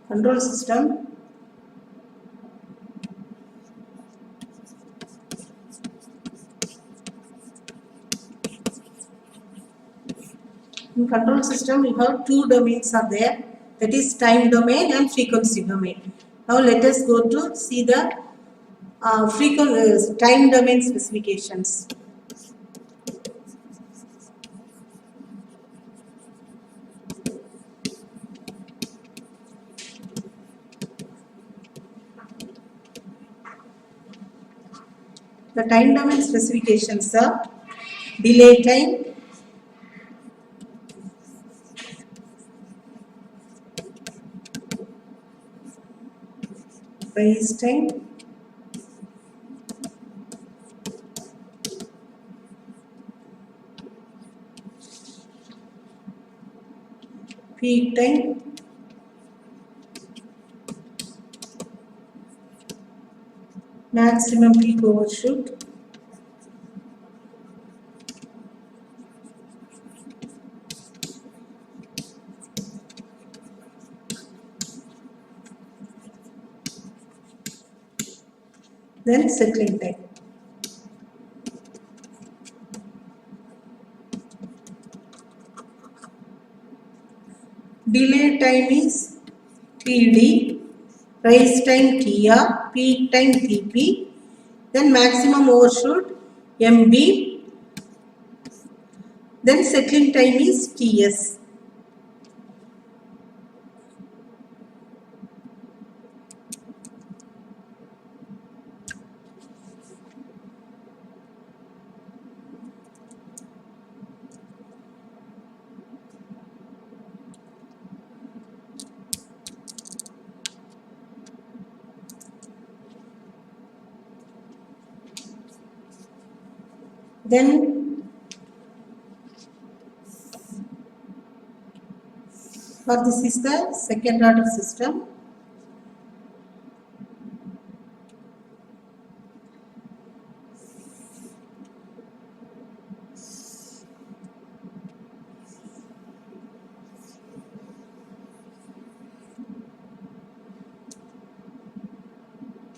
control system. In control system, we have two domains are there, that is time domain and frequency domain. Now let us go to see the time domain specifications. The time domain specifications are delay time, rise time, peak time, maximum peak overshoot, then settling time. Delay time is TD, rise time TR, peak time TP, then maximum overshoot MB, then settling time is TS. Then this is the second order system.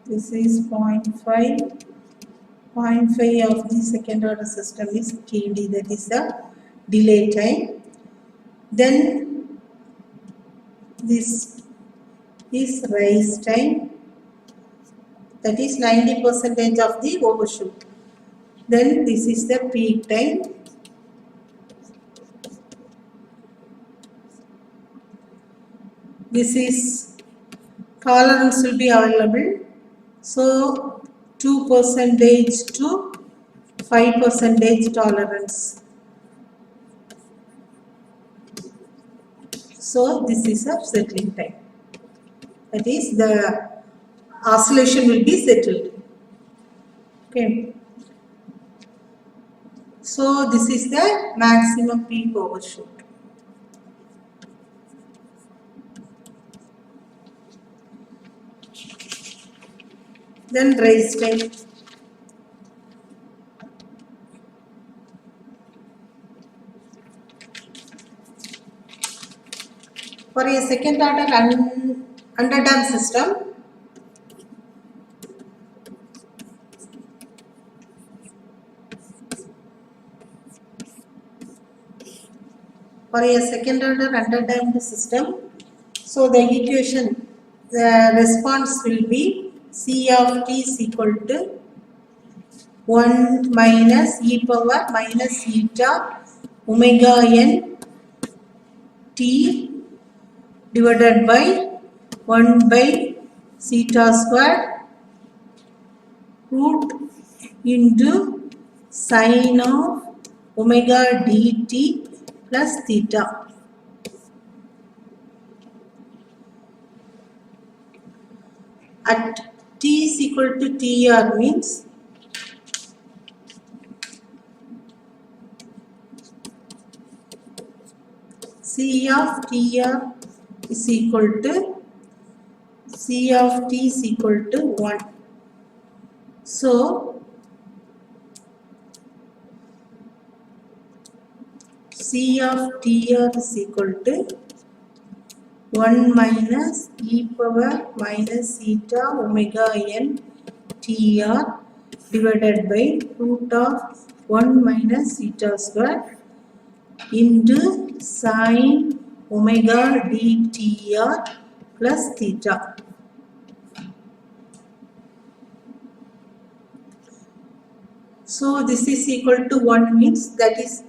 This is 0.5. 0.5 of the second order system is TD, that is the delay time. Then this is rise time, that is 90% of the overshoot. Then this is the peak time. This is tolerance will be available. So 2% to 5% tolerance. So this is a settling time. That is the oscillation will be settled. Okay. So this is the maximum peak overshoot. Then rise time. For a second order underdamped system, so the equation, the response will be C of t is equal to 1 minus e power minus eta omega n t divided by 1 by theta square root into sine of omega dt plus theta. At t is equal to tr means C of tr is equal to C of t is equal to 1. So C of tr is equal to 1 minus e power minus eta omega n tr divided by root of 1 minus eta square into sin omega dtr plus theta. So this is equal to 1 means that is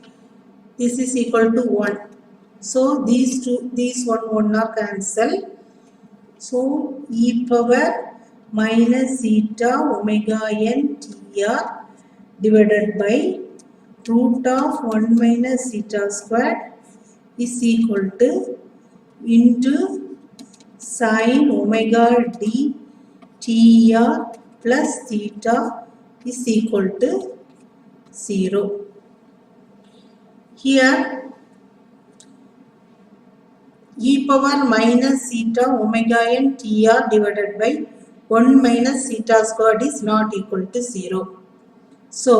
this is equal to 1. So these one are cancel. So e power minus eta omega n tr divided by root of 1 minus eta square is equal to into sin omega d tr plus theta is equal to 0. Here e power minus eta omega n tr divided by 1 minus eta squared is not equal to 0. So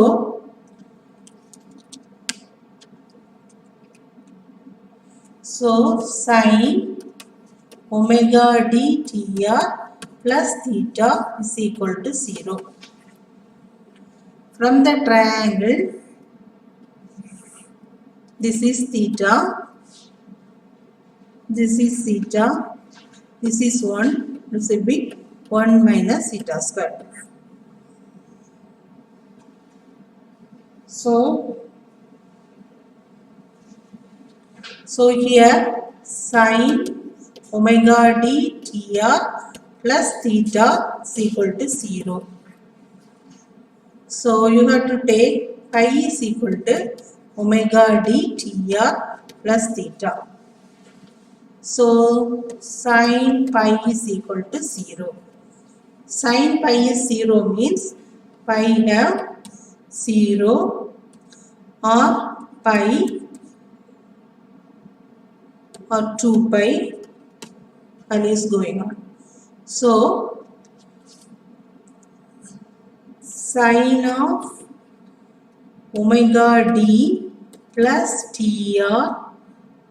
sin omega d tr plus theta is equal to 0. From the triangle, this is theta, this is theta, this is 1, this will be 1 minus theta square. So here sin omega d tr plus theta is equal to 0. So you have to take pi is equal to omega d tr plus theta. So sin pi is equal to 0. Sin pi is 0 means pi have 0 or pi or 2 pi and is going on. So sin of omega d plus tr,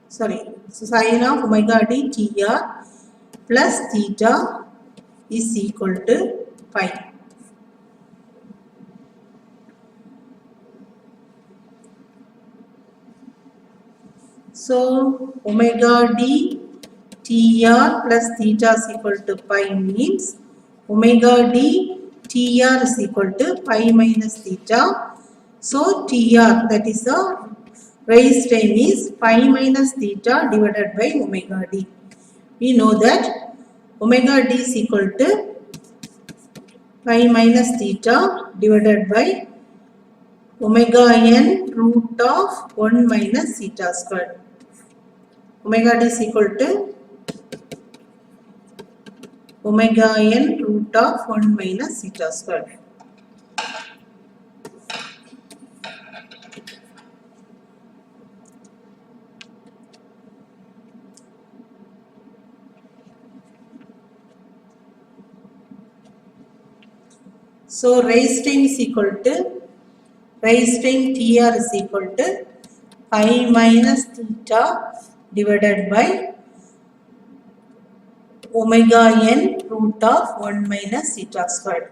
sin of omega d tr plus theta is equal to pi. So omega d tr plus theta is equal to pi means omega d tr is equal to pi minus theta. So tr, that is the raised time, is pi minus theta divided by omega d. We know that omega d is equal to pi minus theta divided by omega n root of 1 minus theta square. Omega d is equal to omega n root of 1 minus theta square. So raised time is equal to raised time tr is equal to pi minus theta divided by omega n root of 1 minus theta squared.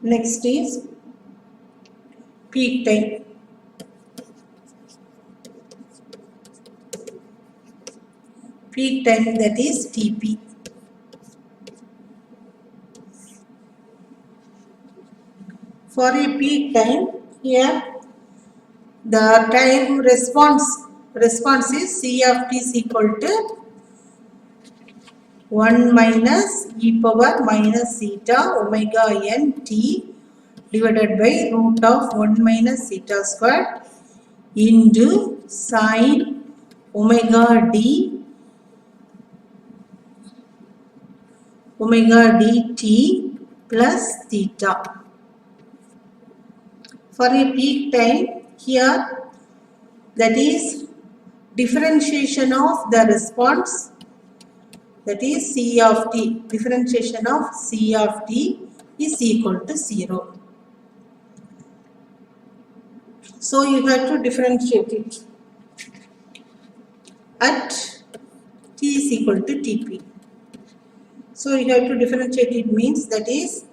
Next is peak time. Peak time, that is Tp. For a peak time, here the time response is C of t is equal to 1 minus e power minus theta omega n t divided by root of 1 minus theta square into sin omega dt plus theta. For a peak time, here that is differentiation of the response, that is C of t, differentiation of C of t is equal to 0. So you have to differentiate it at t is equal to Tp. So you have to differentiate it means that is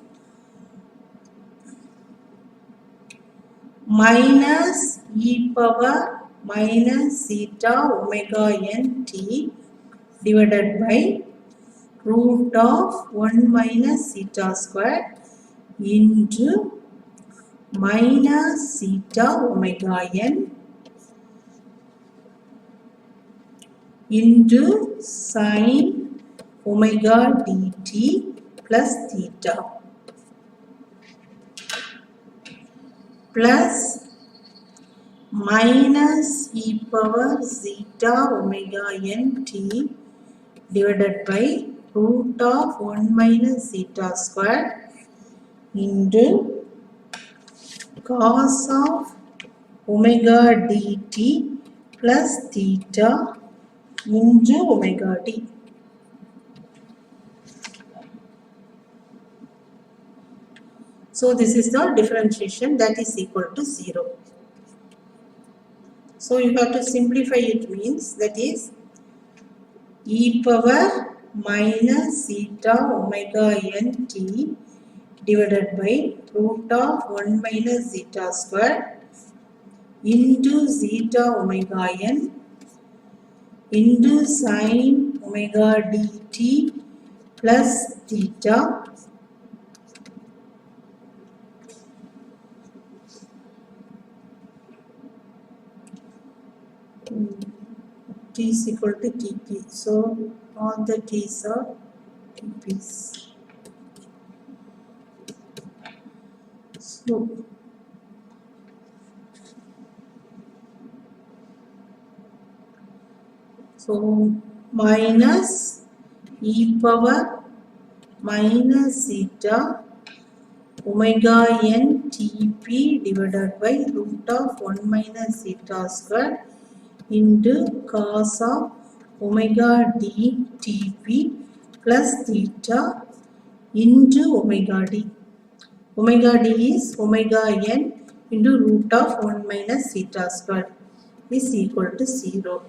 minus e power minus zeta omega n t divided by root of 1 minus zeta square into minus zeta omega n into sine omega dt plus theta plus minus e power zeta omega n t divided by root of 1 minus zeta square into cos of omega dt plus theta into omega t. So this is the differentiation that is equal to 0. So you have to simplify it means that is e power minus zeta omega n t divided by root of 1 minus zeta square into zeta omega n into sine omega dt plus theta t is equal to Tp. So all the t's are Tp's. So minus e power minus zeta omega n Tp divided by root of 1 minus zeta square into cos of omega d Tp plus theta into omega d. Omega d is omega n into root of 1 minus zeta square is equal to 0.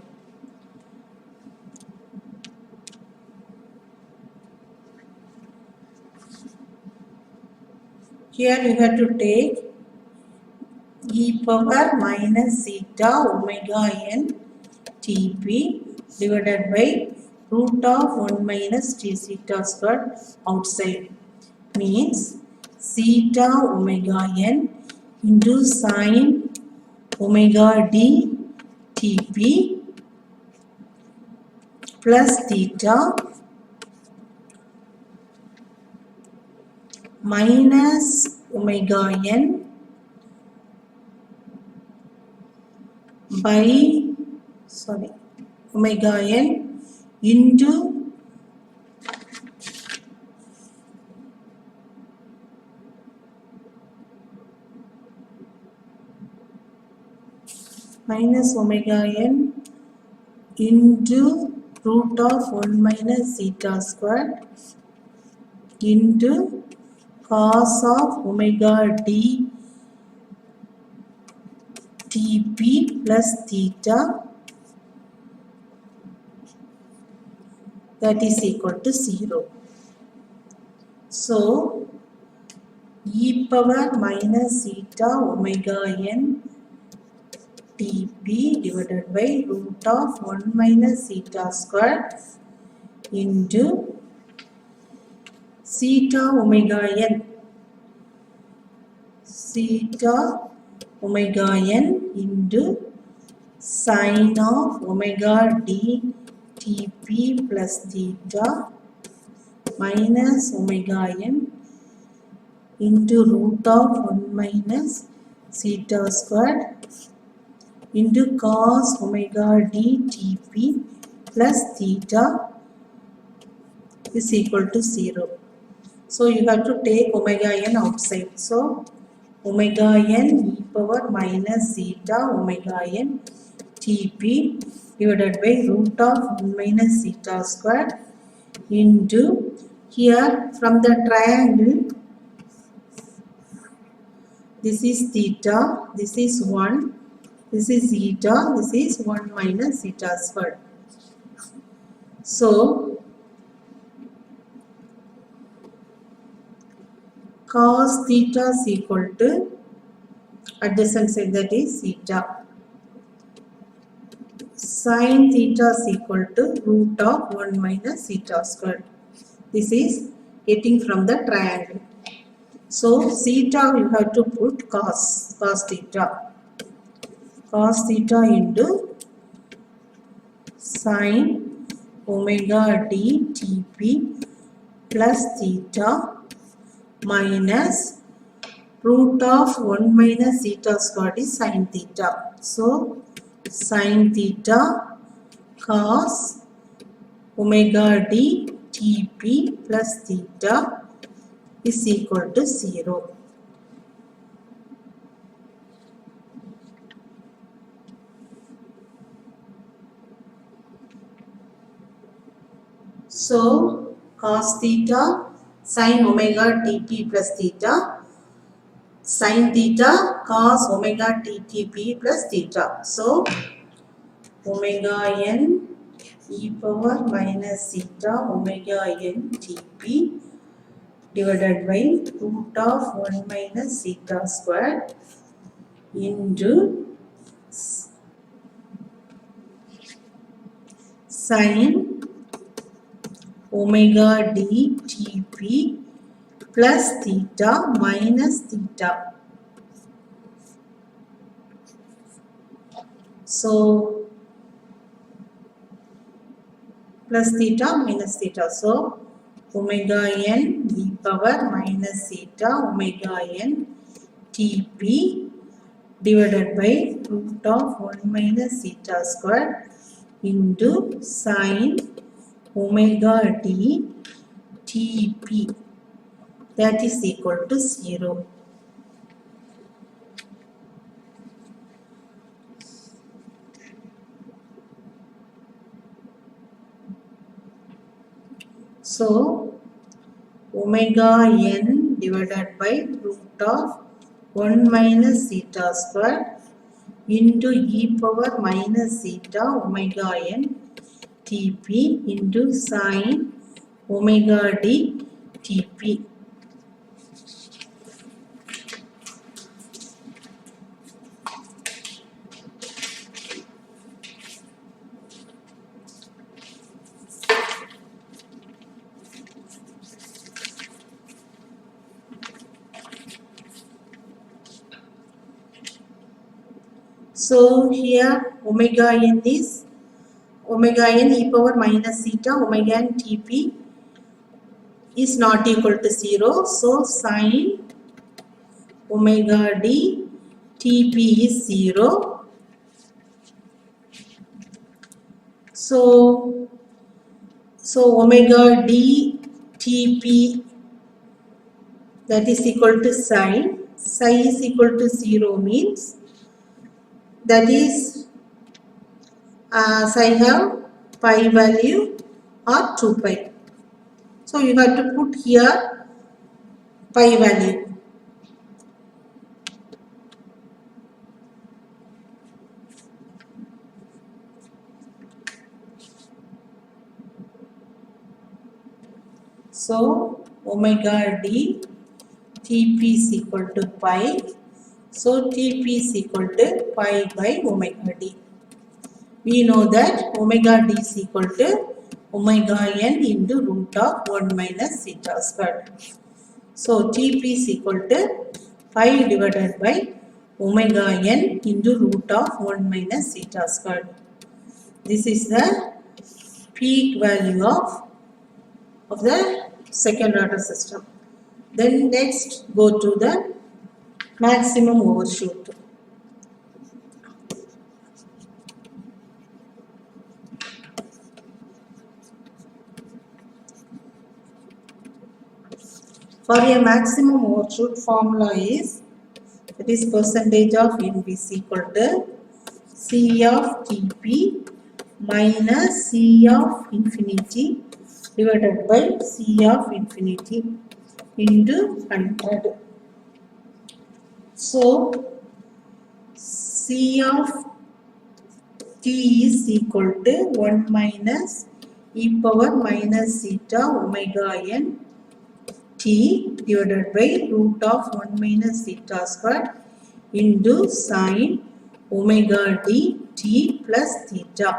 Here you have to take e power minus zeta omega n Tp divided by root of 1 minus t zeta square outside means zeta omega n into sine omega d Tp plus theta minus omega n by omega n into minus omega n into root of 1 minus zeta square into cos of omega d Tp plus theta that is equal to 0. So e power minus zeta omega n Tp divided by root of 1 minus zeta square into zeta omega n into sine of omega d Tp plus theta minus omega n into root of 1 minus zeta square into cos omega d Tp plus theta is equal to 0. So you have to take omega n outside. So omega n e power minus zeta omega n Tp divided by root of 1 minus zeta square into here from the triangle this is theta, this is 1, this is eta, this is 1 minus eta squared. So, cos theta is equal to adjacent side, that is theta. Sin theta is equal to root of 1 minus theta squared. This is getting from the triangle. So, theta you have to put cos theta. Cos theta into sin omega d Tp plus theta minus root of 1 minus theta squared is sin theta. So, sin theta cos omega d Tp plus theta is equal to 0. So, cos theta sin omega Tp plus theta, sin theta cos omega Tp plus theta. So, omega n e power minus theta omega n Tp divided by root of 1 minus theta squared into sin omega d Tp plus theta minus theta. So, plus theta minus theta. So, omega n e power minus theta omega n Tp divided by root of 1 minus theta squared into sin omega d Tp, that is equal to 0. So, omega n divided by root of 1 minus theta squared into e power minus theta omega n Tp into sin omega d Tp. So, here omega n is omega n e power minus theta omega n Tp is not equal to 0. So, sin omega d Tp is 0. So omega d Tp, that is equal to sin. Psi is equal to 0 means that is psi have pi value or 2 pi. So you have to put here pi value. So omega d Tp is equal to pi. So Tp is equal to pi by omega d. We know that omega d is equal to omega n into root of 1 minus theta squared. So Tp is equal to pi divided by omega n into root of 1 minus theta squared. This is the peak value of the second order system. Then next go to the maximum overshoot. For a maximum overshoot, formula is, that is percentage of n is equal to C of Tp minus C of infinity divided by C of infinity into 100. So C of t is equal to 1 minus e power minus theta omega n t divided by root of 1 minus theta square into sine omega d t plus theta.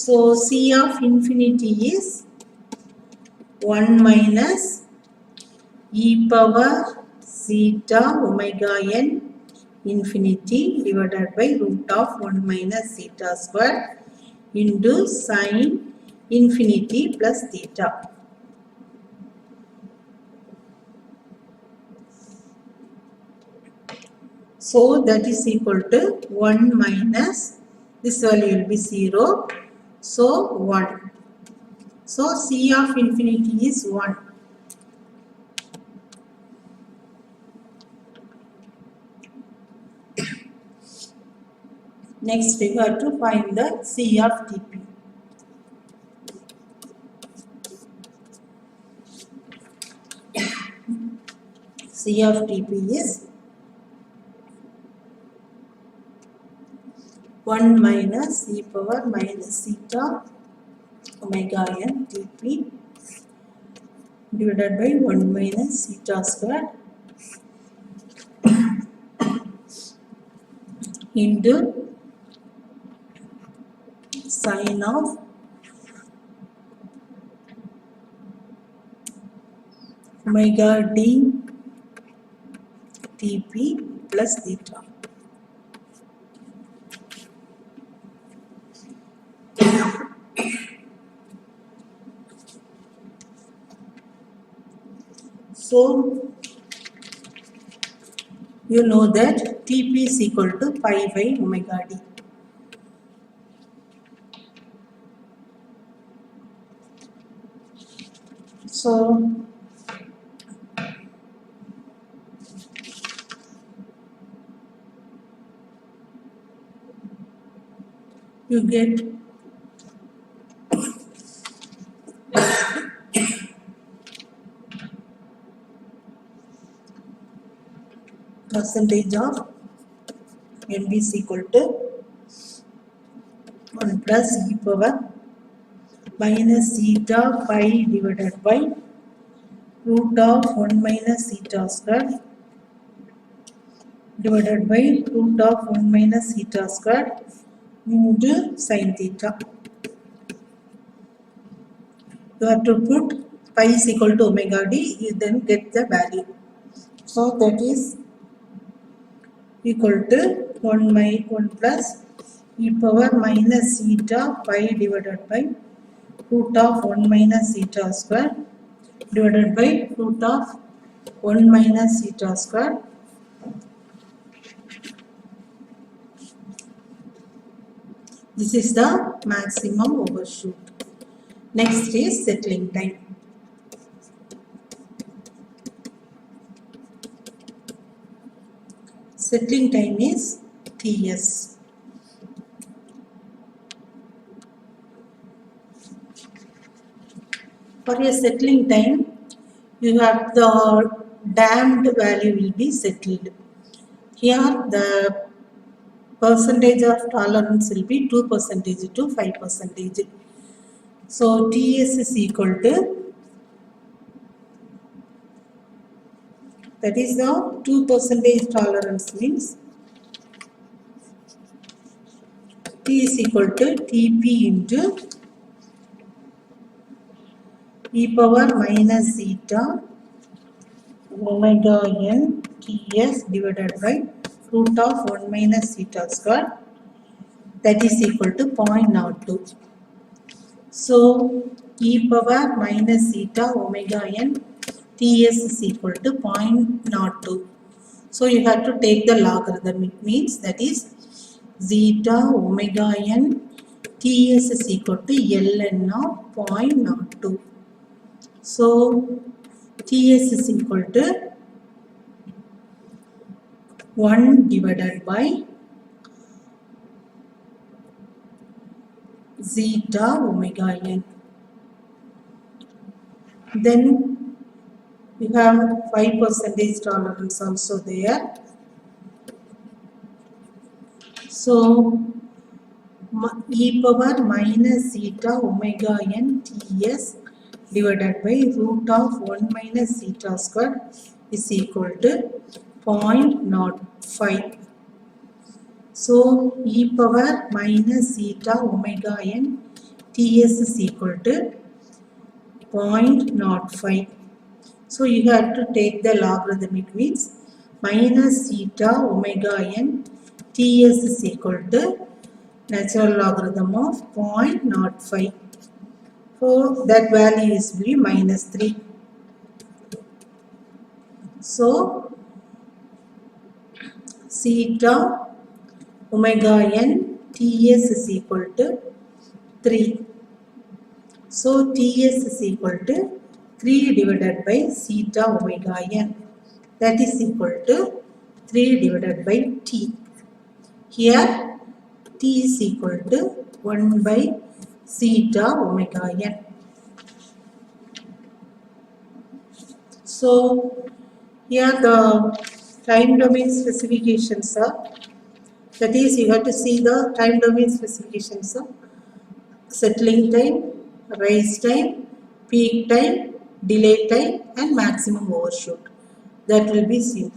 So C of infinity is 1 minus e power theta omega n infinity divided by root of 1 minus theta square into sine infinity plus theta. So that is equal to 1 minus, this value will be 0. So 1. So C of infinity is 1. Next we have to find the C of Tp. C of Tp is 1 minus e power minus theta omega n Tp divided by 1 minus theta square into sine of omega d Tp plus theta. So you know that Tp is equal to pi by omega d. So you get percentage of Nb is equal to 1 plus e power minus theta pi divided by root of 1 minus theta square divided by root of 1 minus theta square into sin theta. You have to put pi is equal to omega d, you then get the value. So that is equal to 1 plus e power minus theta pi divided by root of 1 minus theta square divided by root of 1 minus theta square this is the maximum overshoot. Next is settling time. Settling time is Ts. For a settling time, you have the damped value will be settled. Here the percentage of tolerance will be 2% to 5%. So Ts is equal to, that is the 2% tolerance means T is equal to Tp into e power minus theta omega n Ts divided by root of 1 minus theta square, that is equal to 0.02. So e power minus theta omega n Ts is equal to 0.02. So you have to take the logarithm. It means that is zeta omega n Ts is equal to ln of 0.02. So Ts is equal to 1 divided by zeta omega n. Then you have 5% tolerance also there. So e power minus zeta omega n ts divided by root of 1 minus zeta square is equal to 0.05. So e power minus zeta omega n ts is equal to 0.05. So you have to take the logarithmic means minus zeta omega n ts is equal to natural logarithm of 0.05. So that value is be minus 3. So zeta omega n ts is equal to 3. So ts is equal to 3 divided by zeta omega n, that is equal to 3 divided by t. Here t is equal to 1 by zeta omega n. So here the time domain specifications are, that is you have to see the time domain specifications are settling time, rise time, peak time, delay time and maximum overshoot. That will be seen.